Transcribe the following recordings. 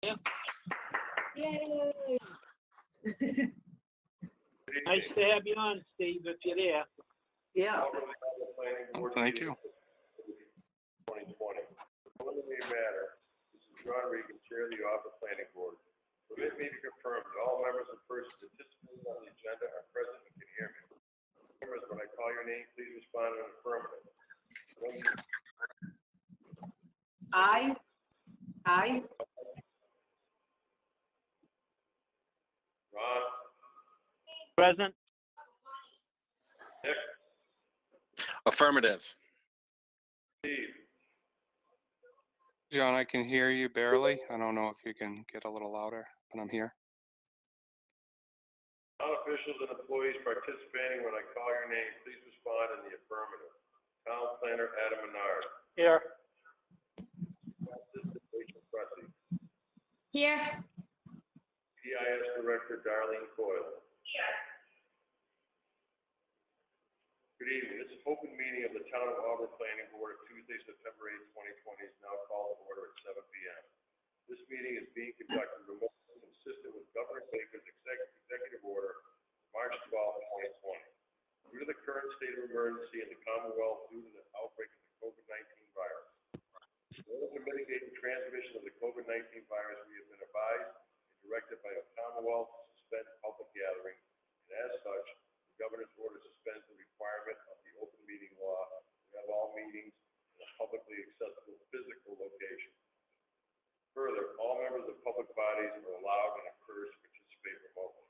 Yep. Yay! Nice to have you on, Steve, if you're there. Yeah. Thank you. 2020. Preliminary matter, this is John Regan, Chair of the Auburn Planning Board. Permit me to confirm that all members and persons participating on the agenda are present and can hear me. Members, when I call your name, please respond in affirmative. I. Ron, Present. Nick, Affirmative. Steve, John, I can hear you barely. I don't know if you can get a little louder, but I'm here. non-officials and employees participating, when I call your name, please respond in the affirmative. Town Planner Adam Menard. Here. Assistant Rachel Pressey. Here. PIS Director Darlene Coyle. Good evening. This open meeting of the Town of Auburn Planning Board of Tuesday, September 8, 2020 is now called to order at 7 p.m. This meeting is being conducted remotely, consistent with Governor Baker's executive order, March 12, 2020. Due to the current state of emergency in the Commonwealth due to the outbreak of the COVID-19 virus, in order to mitigate the transmission of the COVID-19 virus, we have been advised and directed by the Commonwealth to suspend public gatherings, and as such, the Governor's order suspends the requirement of the open meeting law to have all meetings in a publicly accessible physical location. Further, all members of public bodies are allowed and encouraged to participate remotely.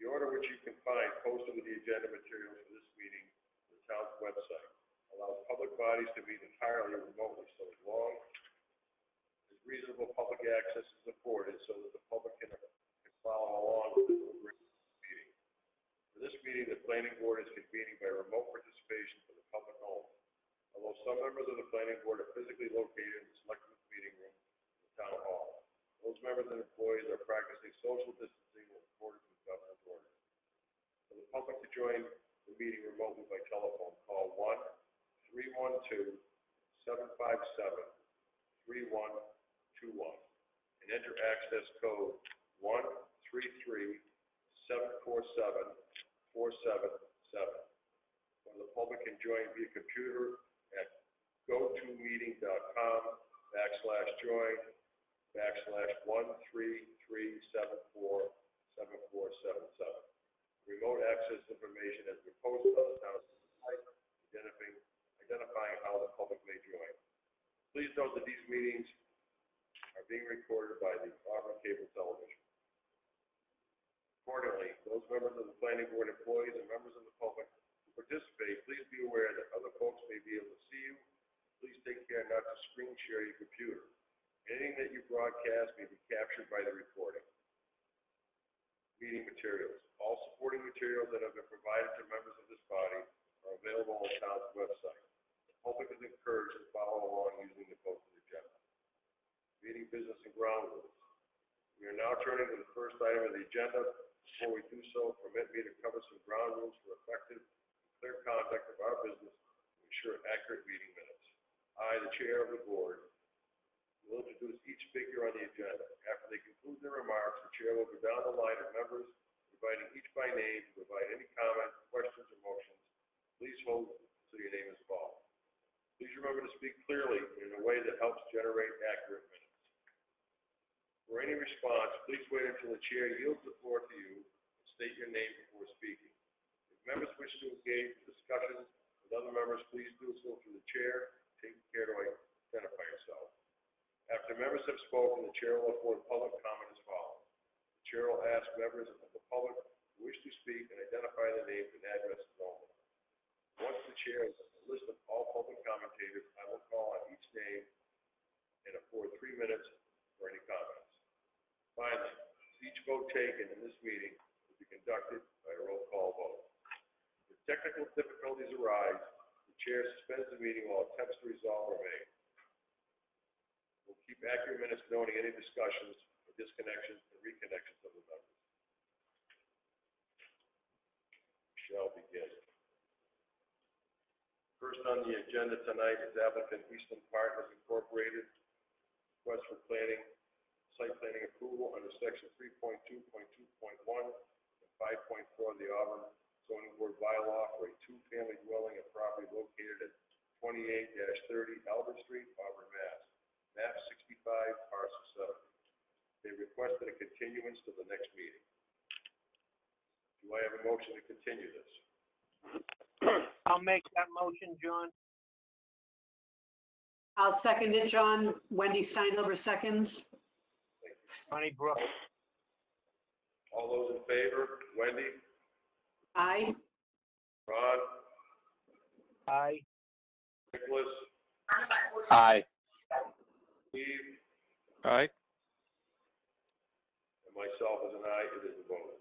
The order, which you can find posted with the agenda materials for this meeting on the town's website, allows public bodies to meet entirely remotely so long as reasonable public access is afforded so that the public can follow along with the deliberation of the meeting. For this meeting, the planning board is convening by remote participation for the public only. Although some members of the planning board are physically located in the selectmen's meeting room in the town hall, those members and employees are practicing social distancing in accordance with governor's orders. For the public to join the meeting remotely by telephone, call 1-312-757-3121 and enter access code 133747477. Or the public can join via computer at gotomeeting.com/join/133747477. Remote access information has been posted on the town's website, identifying how the public may join. Please note that these meetings are being recorded by the Auburn Cable Television. Accordingly, those members of the planning board, employees, and members of the public who participate, please be aware that other folks may be able to see you. Please take care not to screen share your computer. Anything that you broadcast may be captured by the recording. Meeting materials. All supporting materials that have been provided to members of this body are available on the town's website. The public is encouraged to follow along using the posted agenda. Meeting business and ground rules. We are now turning to the first item of the agenda. Before we do so, permit me to cover some ground rules for effective and clear conduct of our business to ensure accurate meeting minutes. I, the chair of the board, will introduce each figure on the agenda. After they conclude their remarks, the chair will go down the line of members, inviting each by name to provide any comments, questions, or motions. Please hold until your name is called. Please remember to speak clearly in a way that helps generate accurate minutes. For any response, please wait until the chair yields the floor to you and state your name before speaking. If members wish to engage in discussions with other members, please do so through the chair, taking care to identify yourself. After members have spoken, the chair will afford public comment as follows. The chair will ask members of the public who wish to speak and identify their names and addresses only. Once the chair has a list of all public commentators, I will call on each name and afford 3 minutes for any comments. Finally, each vote taken in this meeting will be conducted by a roll call vote. If technical difficulties arise, the chair suspends the meeting while attempts to resolve are made. We'll keep accurate minutes noting any discussions or disconnections and reconnections of the members. We shall begin. First on the agenda tonight is applicant Eastern Partners Incorporated, request for planning site planning approval under section 3.2.2.1 and 5.4 of the Auburn zoning board bylaw for a two-family dwelling and property located at 28-30 Albert Street, Auburn, Mass. Map 65, parcel 7. They requested a continuance to the next meeting. Do I have a motion to continue this? I'll make that motion, John. I'll second it, John. Wendy Steinhilber seconds. Donnybrook. All those in favor? Wendy? Aye. Ron? Aye. Nicholas? Aye. Steve? Aye. And myself as an aye, it is a vote.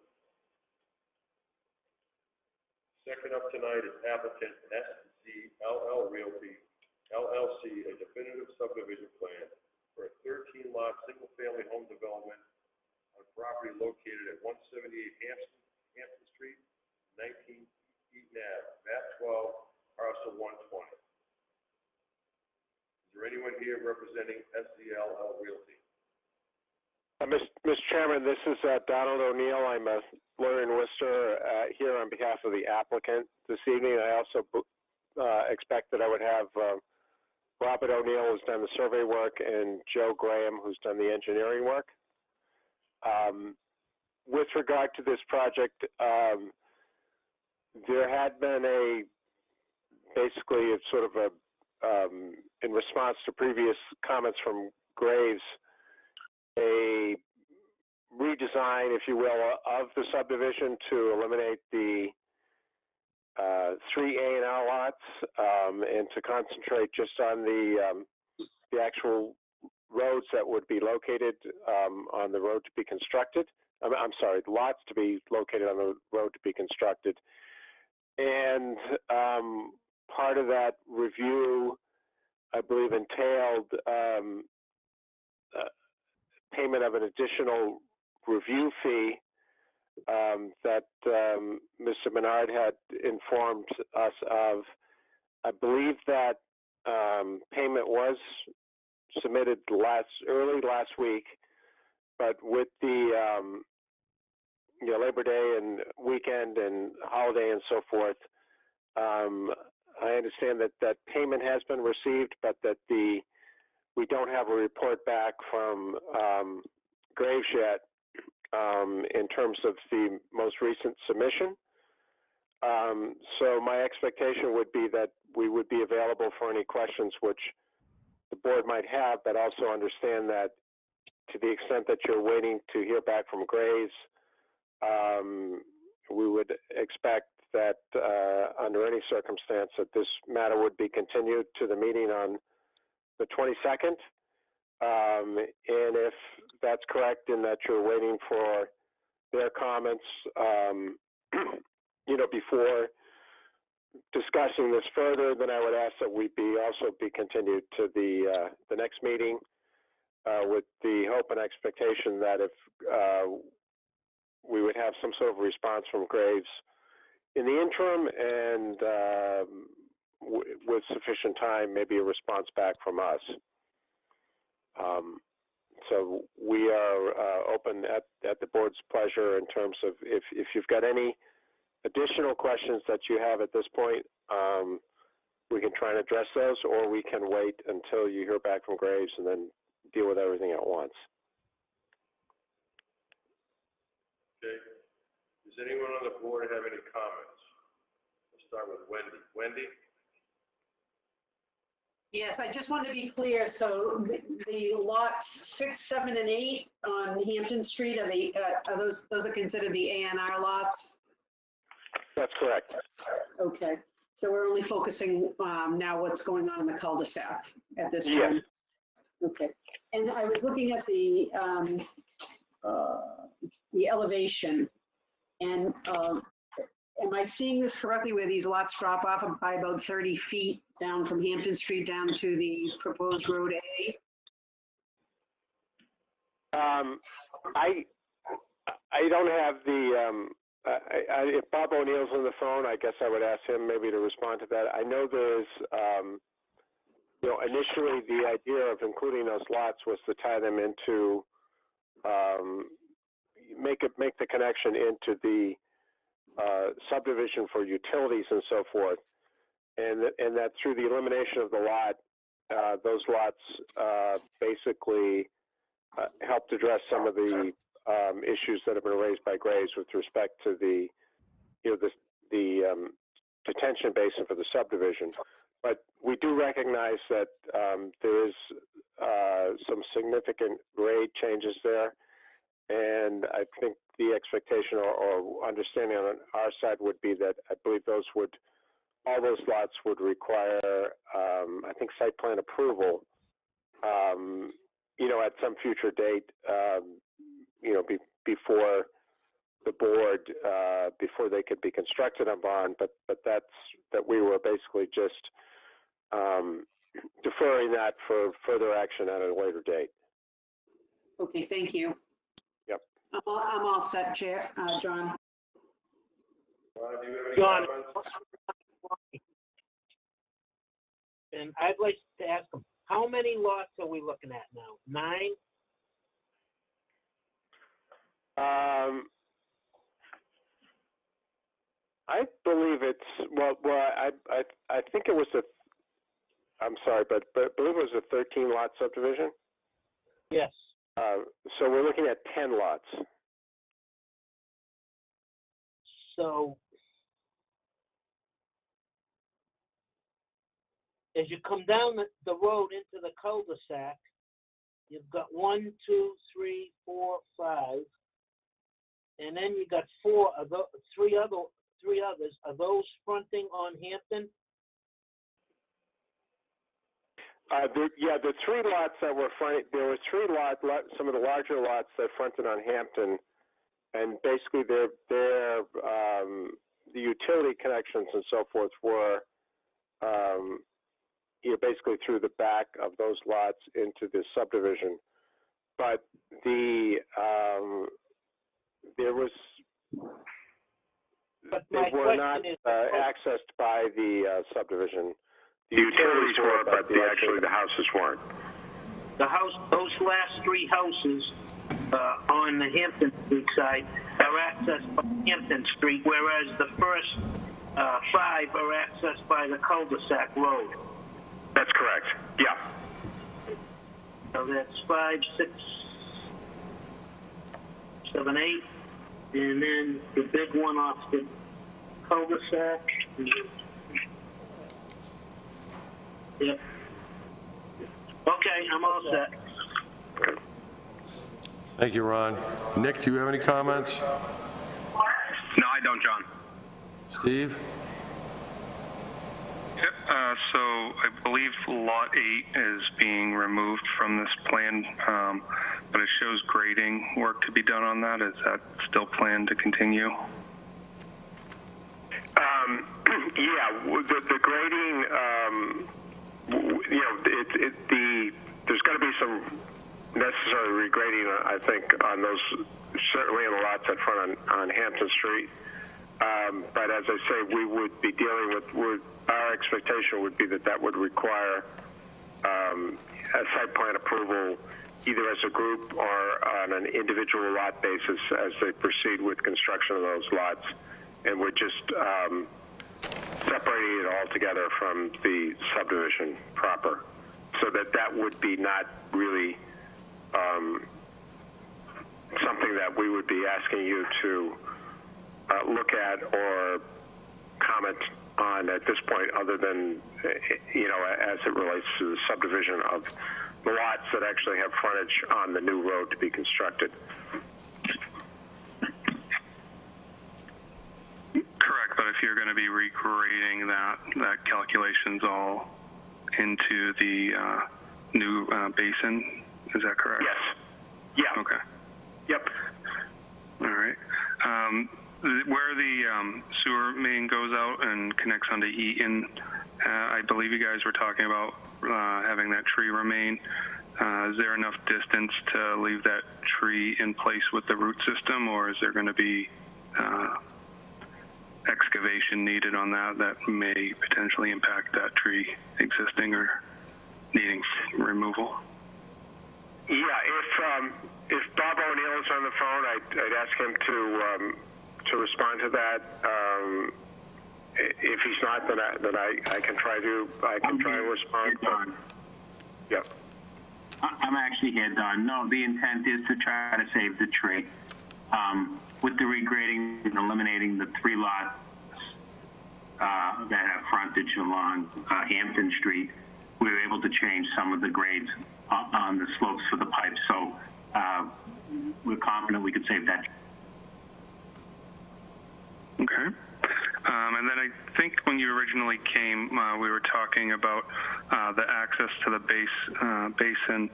Second up tonight is applicant SCLL Realty, LLC, a definitive subdivision plan for a 13-lot single-family home development on property located at 178 Hampton Street, 19 Eaton Ave, map 12, parcel 120. Is there anyone here representing SCLL Realty? Mr. Chairman, this is Donald O'Neill. I'm a lawyer in Worcester here on behalf of the applicant this evening. I also expect that I would have Robert O'Neill, who's done the survey work, and Joe Graham, who's done the engineering work. With regard to this project, there had been basically in response to previous comments from Graves, a redesign, if you will, of the subdivision to eliminate the 3 A&R lots and to concentrate just on the actual roads that would be located on the road to be constructed. I'm sorry, lots to be located on the road to be constructed. And part of that review, I believe, entailed payment of an additional review fee that Mr. Menard had informed us of. I believe that payment was submitted early last week, but with the Labor Day and weekend and holiday and so forth, I understand that payment has been received, but that we don't have a report back from Graves yet in terms of the most recent submission. So my expectation would be that we would be available for any questions which the board might have, but also understand that to the extent that you're waiting to hear back from Graves, we would expect that under any circumstance that this matter would be continued to the meeting on the 22nd. And if that's correct and that you're waiting for their comments, before discussing this further, then I would ask that we also be continued to the next meeting with the hope and expectation that if we would have some sort of response from Graves in the interim and with sufficient time, maybe a response back from us. So we are open at the board's pleasure in terms of if you've got any additional questions that you have at this point, we can try and address those, or we can wait until you hear back from Graves and then deal with everything at once. Okay. Does anyone on the board have any comments? Let's start with Wendy. Wendy? Yes, I just want to be clear. So the lots 6, 7, and 8 on Hampton Street are those are considered the A&R lots? That's correct. Okay. So we're only focusing now what's going on in the cul-de-sac at this time? Yes. Okay. And I was looking at the elevation, and am I seeing this correctly where these lots drop off by about 30 feet down from Hampton Street down to the proposed road A? I don't have the, if Bob O'Neill's on the phone, I guess I would ask him maybe to respond to that. I know there's, initially the idea of including those lots was to tie them into make the connection into the subdivision for utilities and so forth, and that through the elimination of the lot, those lots basically helped address some of the issues that have been raised by Graves with respect to the detention basin for the subdivision. But we do recognize that there is some significant grade changes there, and I think the expectation or understanding on our side would be that I believe all those lots would require, I think, site plan approval, at some future date, before the board, before they could be constructed on bond, but that we were basically just deferring that for further action at a later date. Okay, thank you. Yep. I'm all set, Chair, John. Ron, do you have any John. comments? And I'd like to ask him, how many lots are we looking at now? 9? I believe it's I think it was I'm sorry, but I believe it was a 13 lot subdivision. Yes. So we're looking at 10 lots. So as you come down the road into the cul-de-sac, you've got 1, 2, 3, 4, 5, and then you got 4 of those, three others. Are those fronting on Hampton? The 3 lots that were fronting, there were 3 lots, some of the larger lots that fronted on Hampton, and basically the utility connections and so forth were basically through the back of those lots into the subdivision. But they were not accessed by the subdivision. The utilities were, but the houses weren't. Those last 3 houses on the Hampton Street side are accessed by Hampton Street, whereas the first 5 are accessed by the cul-de-sac road. That's correct. Yeah. So that's 5, 6, 7, 8, and then the big one off the cul-de-sac. Yep. Okay, I'm all set. Thank you, Ron. Nick, do you have any comments? No, I don't, John. Steve? Yep, so I believe Lot 8 is being removed from this plan, but it shows grading work to be done on that. Is that still planned to continue? The grading, there's got to be some necessary regrading, I think, on those, certainly in the lots that front on Hampton Street. But as I say, we would be dealing with our expectation would be that would require a site plan approval either as a group or on an individual lot basis as they proceed with construction of those lots. And we're just separating it all together from the subdivision proper, so that would be not really something that we would be asking you to look at or comment on at this point, other than, as it relates to the subdivision of the lots that actually have frontage on the new road to be constructed. Correct, but if you're going to be regrading that calculation's all into the new basin, is that correct? Yes. Yeah. Okay. Yep. All right. Where the sewer main goes out and connects onto Eaton, I believe you guys were talking about having that tree remain. Is there enough distance to leave that tree in place with the root system, or is there going to be excavation needed on that may potentially impact that tree existing or needing removal? Yeah, if Bob O'Neill is on the phone, I'd ask him to respond to that. If he's not, then I can try to respond. But, yep. I'm actually here, Don. No, the intent is to try to save the tree. With the regrading and eliminating the 3 lots that have frontage along Hampton Street, we were able to change some of the grades on the slopes for the pipes. So we're confident we could save that. Okay. And then I think when you originally came, we were talking about the access to the basin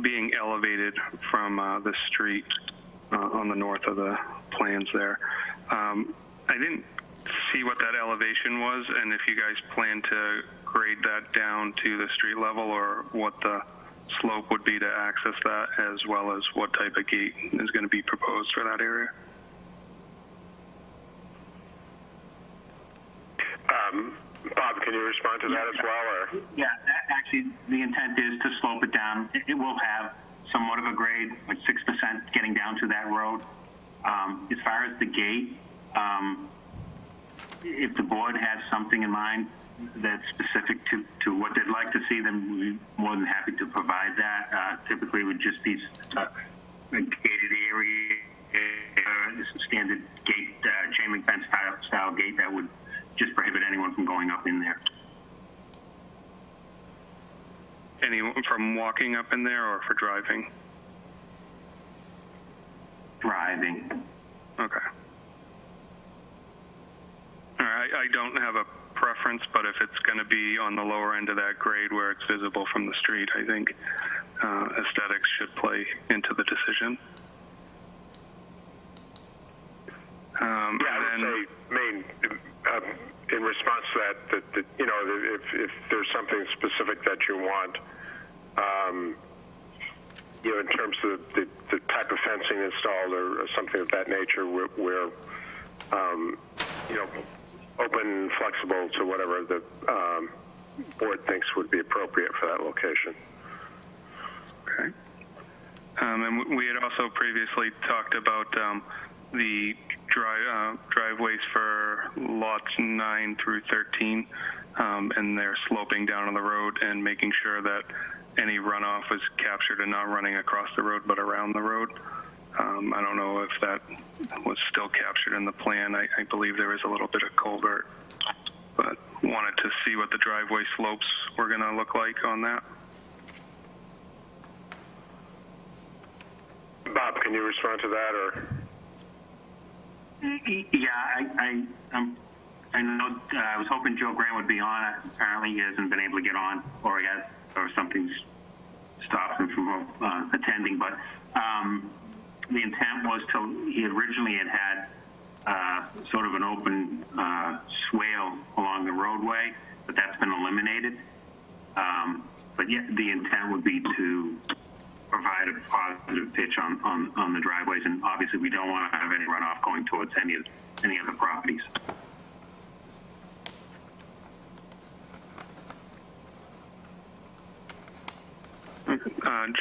being elevated from the street on the north of the plans there. I didn't see what that elevation was, and if you guys plan to grade that down to the street level, or what the slope would be to access that, as well as what type of gate is going to be proposed for that area. Bob, can you respond to that as well? Or? Yeah, actually, the intent is to slope it down. It will have somewhat of a grade, like 6% getting down to that road. As far as the gate, if the board has something in mind that's specific to what they'd like to see, then we'd be more than happy to provide that. Typically, it would just be a gated area, standard gate, chain link fence style gate that would just prohibit anyone from going up in there. Anyone from walking up in there, or for driving? Driving. Okay. All right, I don't have a preference, but if it's going to be on the lower end of that grade where it's visible from the street, I think aesthetics should play into the decision. In response to that, you know, if there's something specific that you want, you know, in terms of the type of fencing installed or something of that nature, we're you know, open and flexible to whatever the board thinks would be appropriate for that location. Okay. And we had also previously talked about the driveways for lots 9 through 13, and they're sloping down on the road and making sure that any runoff is captured and not running across the road but around the road. I don't know if that was still captured in the plan. I believe there is a little bit of culvert, but wanted to see what the driveway slopes were going to look like on that. Bob, can you respond to that, or? Yeah, I know. I was hoping Joe Grant would be on. Apparently, he hasn't been able to get on, or something's stopped him from attending. But the intent was he originally had sort of an open swale along the roadway, but that's been eliminated. But yet, the intent would be to provide a positive pitch on the driveways, and obviously we don't want to have any runoff going towards any of the properties.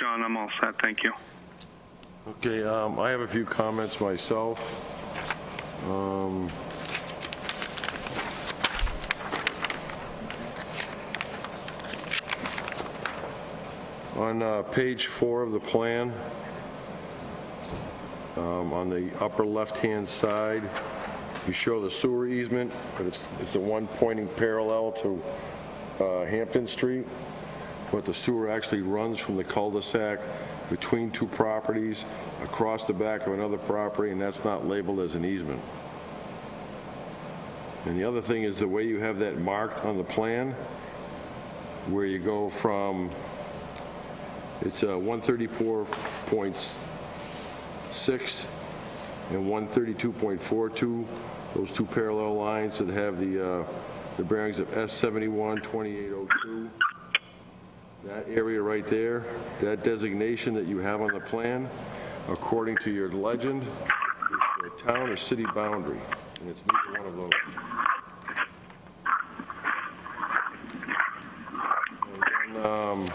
John, I'm all set. Thank you. Okay, I have a few comments myself. On page 4 of the plan, on the upper left-hand side, you show the sewer easement, but it's the one pointing parallel to Hampton Street, but the sewer actually runs from the cul-de-sac between 2 properties across the back of another property, and that's not labeled as an easement. And the other thing is the way you have that marked on the plan, where you go from, it's 134.6 and 132.42, those 2 parallel lines that have the bearings of S71 2802. That area right there, that designation that you have on the plan, according to your legend, is for a town or city boundary, and it's neither one of those. And then,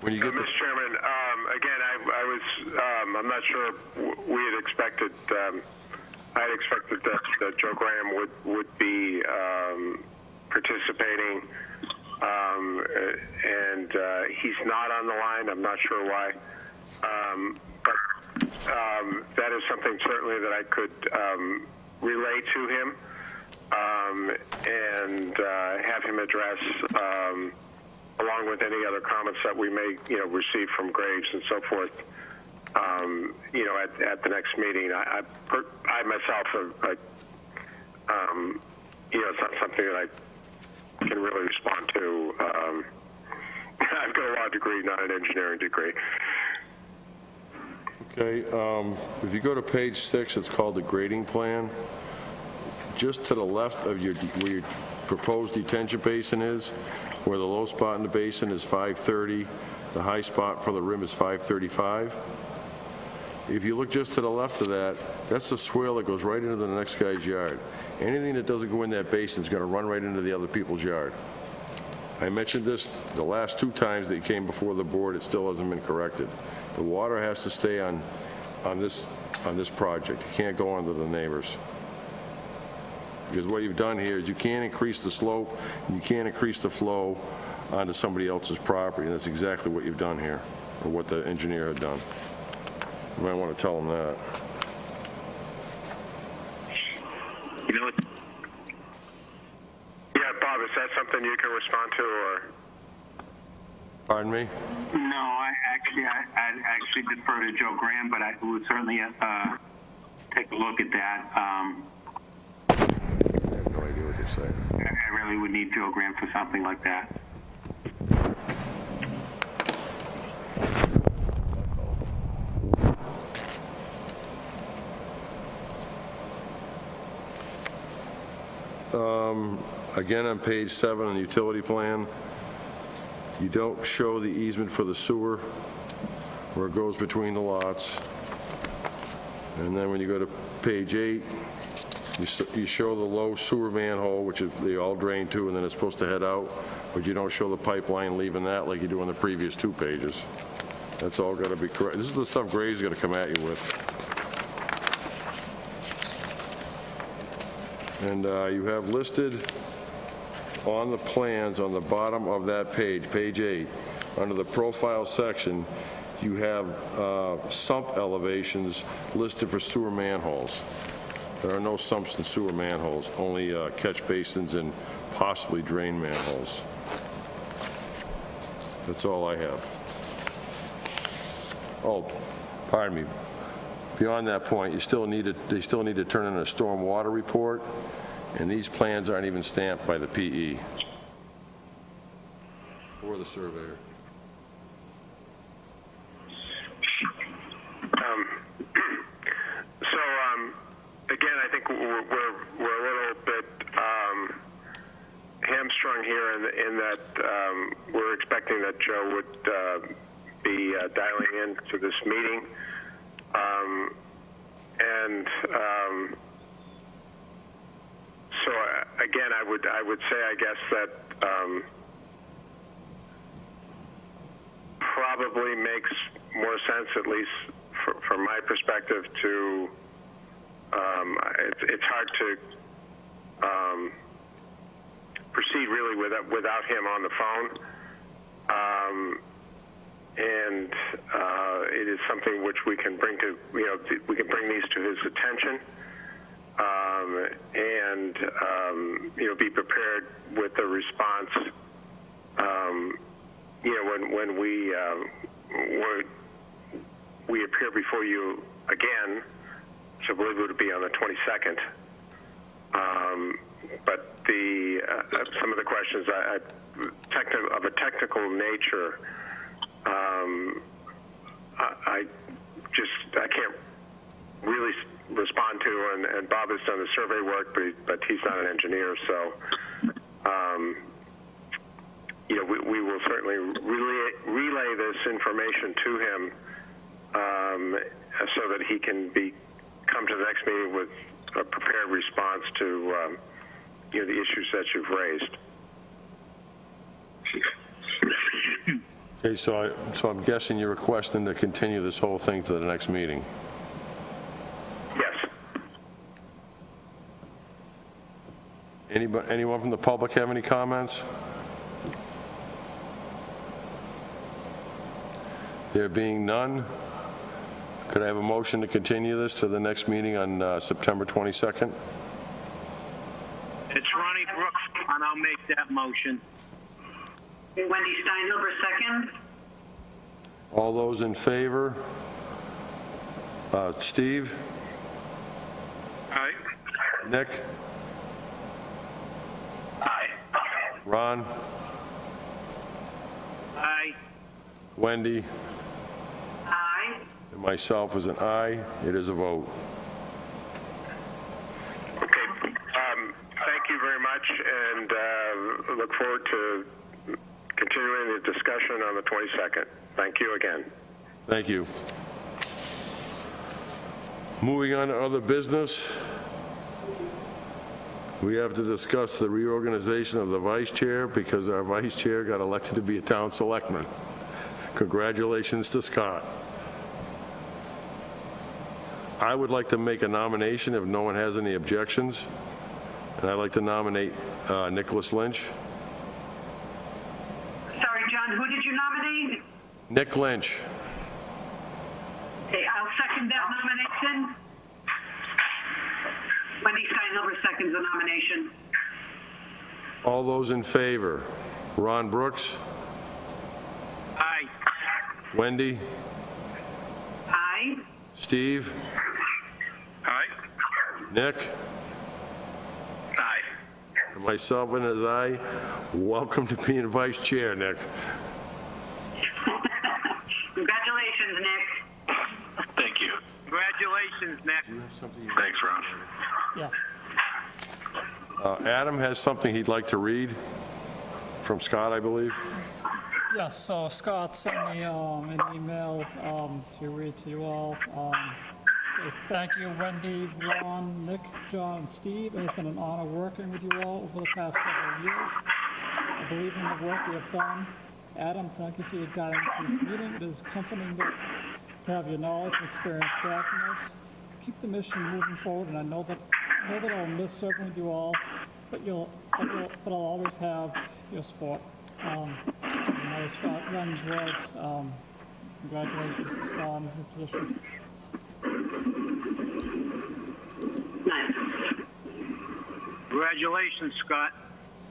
When you get Mr. Chairman, again, I was, I'm not sure we had expected, I had expected that Joe Graham would be participating, and he's not on the line. I'm not sure why, but that is something certainly that I could relay to him and have him address. Along with any other comments that we may, receive from Graves and so forth, at the next meeting. I myself, it's not something that I can really respond to. I've got a law degree, not an engineering degree. Okay, if you go to page 6, it's called the grading plan. Just to the left of where your proposed detention basin is, where the low spot in the basin is 530, the high spot for the rim is 535. If you look just to the left of that, that's the swale that goes right into the next guy's yard. Anything that doesn't go in that basin is going to run right into the other people's yard. I mentioned this the last 2 times that you came before the board. It still hasn't been corrected. The water has to stay on this project. It can't go onto the neighbors. Because what you've done here is you can't increase the slope, and you can't increase the flow onto somebody else's property, and that's exactly what you've done here, or what the engineer had done. You might want to tell them that. Yeah, Bob, is that something you can respond to, or? Pardon me? No, I'd actually defer to Joe Graham, but I would certainly take a look at that. I have no idea what you're saying. I really would need Joe Graham for something like that. Again, on page 7 on the utility plan, you don't show the easement for the sewer where it goes between the lots. And then when you go to page 8, you show the low sewer manhole, which they all drain to, and then it's supposed to head out, but you don't show the pipeline leaving that like you do on the previous 2 pages. That's all got to be correct. This is the stuff Gray's going to come at you with. And you have listed on the plans on the bottom of that page, page 8, under the profile section, you have sump elevations listed for sewer manholes. There are no sumps in sewer manholes, only catch basins and possibly drain manholes. That's all I have. Oh, pardon me. Beyond that point, they still need to turn in a stormwater report, and these plans aren't even stamped by the PE or the surveyor. Again, I think we're a little bit hamstrung here in that we're expecting that Joe would be dialing into this meeting, so again, I would say, I guess, that probably makes more sense, at least from my perspective, to it's hard to proceed really without him on the phone, and it is something which we can bring to we can bring these to his attention, and be prepared with the response when we appear before you again. So I believe it would be on the 22nd. But some of the questions of a technical nature, I can't really respond to, and Bob has done the survey work, but he's not an engineer, so we will certainly relay this information to him so that he can come to the next meeting with a prepared response to the issues that you've raised. Okay, so I'm guessing you're requesting to continue this whole thing to the next meeting. Yes. Anyone from the public have any comments? There being none, could I have a motion to continue this to the next meeting on September 22nd? It's Ronnie Brooks, and I'll make that motion. Wendy Steinhilber, second. All those in favor? Steve? Aye. Nick? Aye. Ron? Aye. Wendy? Aye. And myself is an aye. It is a vote. Okay. Thank you very much, and look forward to continuing the discussion on the 22nd. Thank you again. Thank you. Moving on to other business, we have to discuss the reorganization of the vice chair because our vice chair got elected to be a town selectman. Congratulations to Scott. I would like to make a nomination if no one has any objections, and I'd like to nominate Nicholas Lynch. Sorry, John, who did you nominate? Nick Lynch. Okay, I'll second that nomination. Wendy Steinhilber seconds the nomination. All those in favor? Ron Brooks? Aye. Wendy? Aye. Steve? Aye. Nick? Aye. And myself and as I, welcome to being vice chair, Nick. Congratulations, Nick. Thank you. Congratulations, Nick. Thanks, Ron. Yeah. Adam has something he'd like to read from Scott, I believe. Yes, so Scott sent me an email to read to you all. Say thank you, Wendy, Ron, Nick, John, and Steve. It has been an honor working with you all over the past several years. I believe in the work we have done. Adam, thank you for your guidance in the meeting. It is comforting to have your knowledge and experience backing us. Keep the mission moving forward, and I know that I'll miss serving with you all, but I'll always have your support. That was Scott Wren's words. Congratulations to Scott on his new position. Nice. Congratulations, Scott.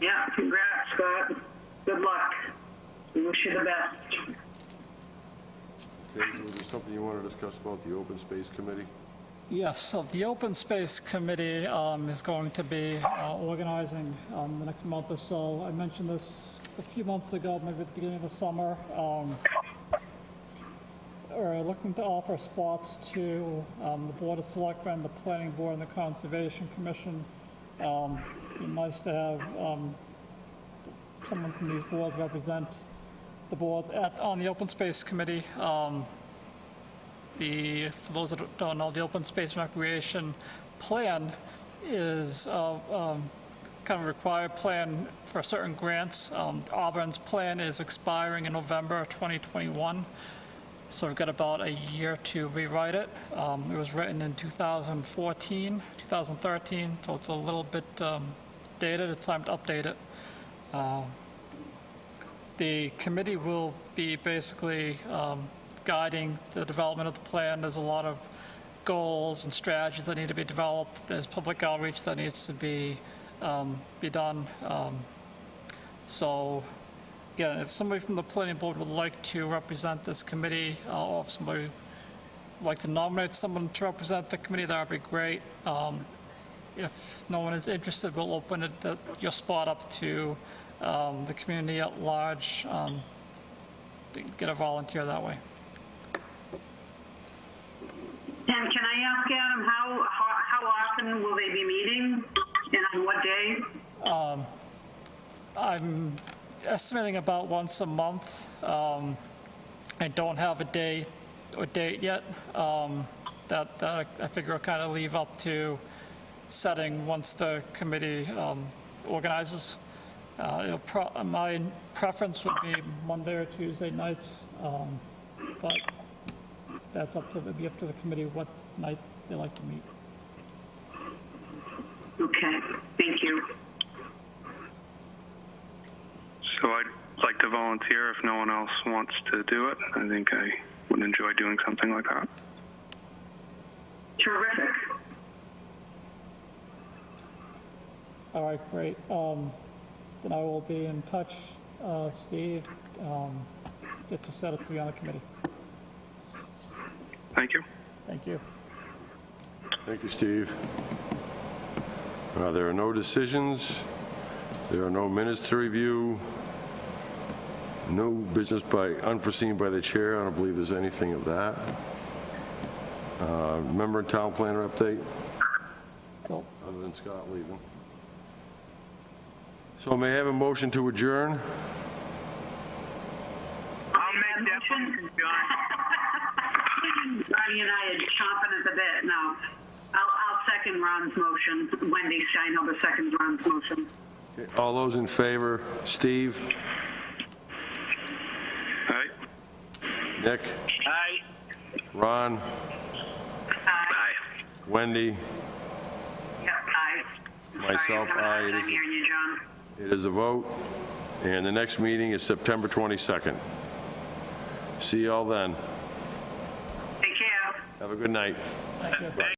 Yeah, congrats, Scott. Good luck. We wish you the best. Okay, so is there something you want to discuss about the Open Space Committee? Yes, so the Open Space Committee is going to be organizing the next month or so. I mentioned this a few months ago, maybe at the beginning of the summer. We're looking to offer spots to the Board of Selectmen, the Planning Board, and the Conservation Commission. It'd be nice to have someone from these boards represent the boards on the Open Space Committee. For those that don't know, the Open Space and Recreation Plan is kind of a required plan for certain grants. Auburn's plan is expiring in November 2021, so we've got about a year to rewrite it. It was written in 2013, so it's a little bit dated. It's time to update it. The committee will be basically guiding the development of the plan. There's a lot of goals and strategies that need to be developed. There's public outreach that needs to be done. So, again, if somebody from the planning board would like to represent this committee, or if somebody would like to nominate someone to represent the committee, that would be great. If no one is interested, we'll open your spot up to the community at large. Get a volunteer that way. And can I ask, Adam, how often will they be meeting, and on what day? I'm estimating about once a month. I don't have a day or date yet. That I figure I'll kind of leave up to setting once the committee organizes. My preference would be Monday or Tuesday nights, but that's it'd be up to the committee what night they like to meet. Okay, thank you. So I'd like to volunteer if no one else wants to do it. I think I would enjoy doing something like that. Terrific. All right, great. Then I will be in touch, Steve, get you set up to be on the committee. Thank you. Thank you. Thank you, Steve. There are no decisions. There are no minutes to review. No business unforeseen by the chair. I don't believe there's anything of that. Member and town planner update, Nope. other than Scott leaving. So may I have a motion to adjourn? I'll make that motion, John. Ronnie and I are chomping at the bit. No, I'll second Ron's motion. Wendy Steinhilber seconds Ron's motion. Okay, all those in favor, Steve, All right. Nick, Aye. Ron, Aye. Wendy, Yep, aye. myself, Sorry, aye. I'm hearing you, John. It is a vote, and the next meeting is September 22nd. See y'all then. Take care. Have a good night. Thank you.